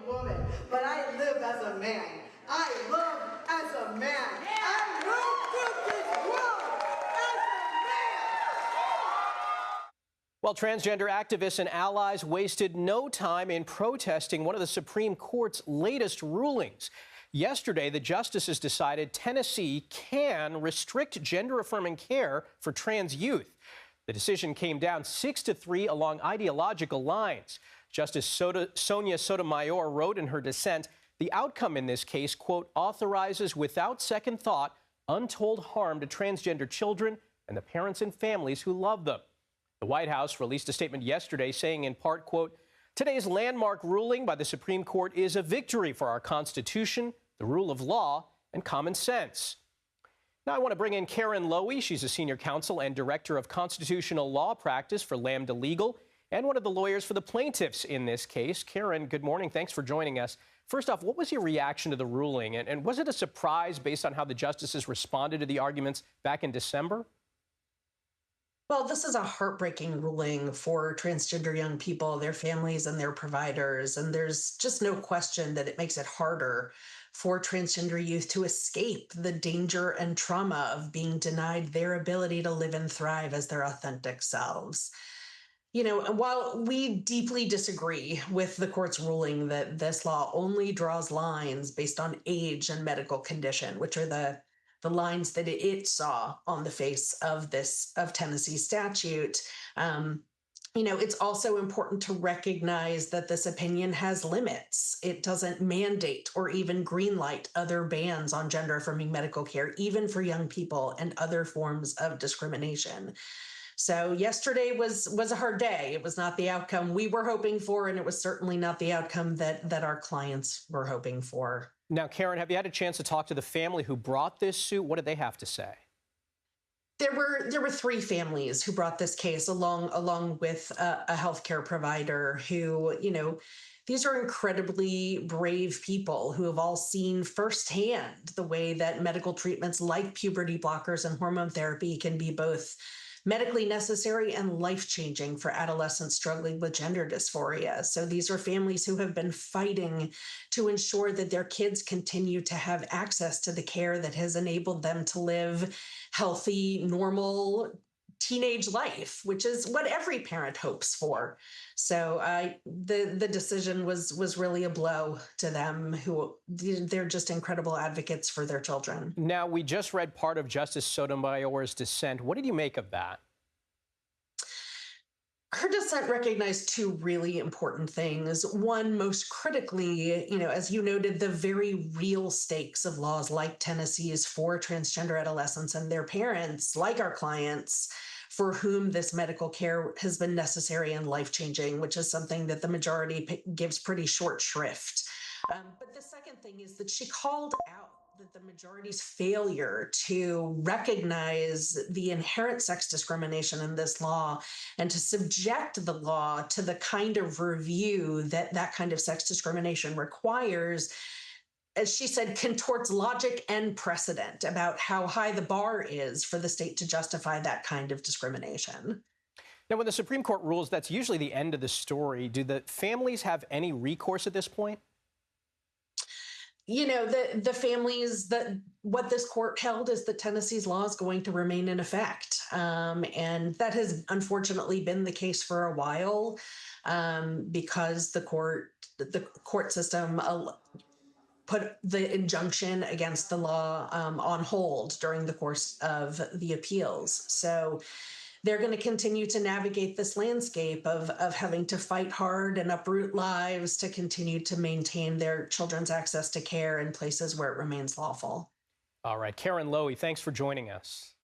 woman, but I live as a man. I love as a man. I move through this world as a man. Well, transgender activists and allies wasted no time in protesting one of the Supreme Court's latest rulings. Yesterday, the justices decided Tennessee can restrict gender-affirming care for trans youth. The decision came down 6-3 along ideological lines. Justice Sonia Sotomayor wrote in her dissent, the outcome in this case, quote, authorizes without second thought untold harm to transgender children and the parents and families who love them. The White House released a statement yesterday saying in part, quote, today's landmark ruling by the Supreme Court is a victory for our Constitution, the rule of law, and common sense. Now I want to bring in Karen Lowy. She's a senior counsel and director of constitutional law practice for Lambda Legal and one of the lawyers for the plaintiffs in this case. Karen, good morning. Thanks for joining us. First off, what was your reaction to the ruling? And was it a surprise based on how the justices responded to the arguments back in December? Well, this is a heartbreaking ruling for transgender young people, their families, and their providers. And there's just no question that it makes it harder for transgender youth to escape the danger and trauma of being denied their ability to live and thrive as their authentic selves. You know, while we deeply disagree with the court's ruling that this law only draws lines based on age and medical condition, which are the lines that it saw on the face of Tennessee statute. You know, it's also important to recognize that this opinion has limits. It doesn't mandate or even greenlight other bans on gender-affirming medical care, even for young people and other forms of discrimination. So yesterday was a hard day. It was not the outcome we were hoping for, and it was certainly not the outcome that our clients were hoping for. Now, Karen, have you had a chance to talk to the family who brought this suit? What did they have to say? There were three families who brought this case along with a healthcare provider who, you know, these are incredibly brave people who have all seen firsthand the way that medical treatments like puberty blockers and hormone therapy can be both medically necessary and life-changing for adolescents struggling with gender dysphoria. So these are families who have been fighting to ensure that their kids continue to have access to the care that has enabled them to live healthy, normal teenage life, which is what every parent hopes for. So the decision was really a blow to them, who they're just incredible advocates for their children. Now, we just read part of Justice Sotomayor's dissent. What did you make of that? Her dissent recognized two really important things. One, most critically, you know, as you noted, the very real stakes of laws like Tennessee's for transgender adolescents and their parents, like our clients, for whom this medical care has been necessary and life-changing, which is something that the majority gives pretty short shrift. But the second thing is that she called out that the majority's failure to recognize the inherent sex discrimination in this law and to subject the law to the kind of review that kind of sex discrimination requires, as she said, contorts logic and precedent about how high the bar is for the state to justify that kind of discrimination. Now, when the Supreme Court rules, that's usually the end of the story. Do the families have any recourse at this point? You know, the families, what this court held is that Tennessee's law is going to remain in effect. And that has unfortunately been the case for a while because the court system put the injunction against the law on hold during the course of the appeals. So they're going to continue to navigate this landscape of having to fight hard and uproot lives to continue to maintain their children's access to care in places where it remains lawful. All right. Karen Lowy, thanks for joining us.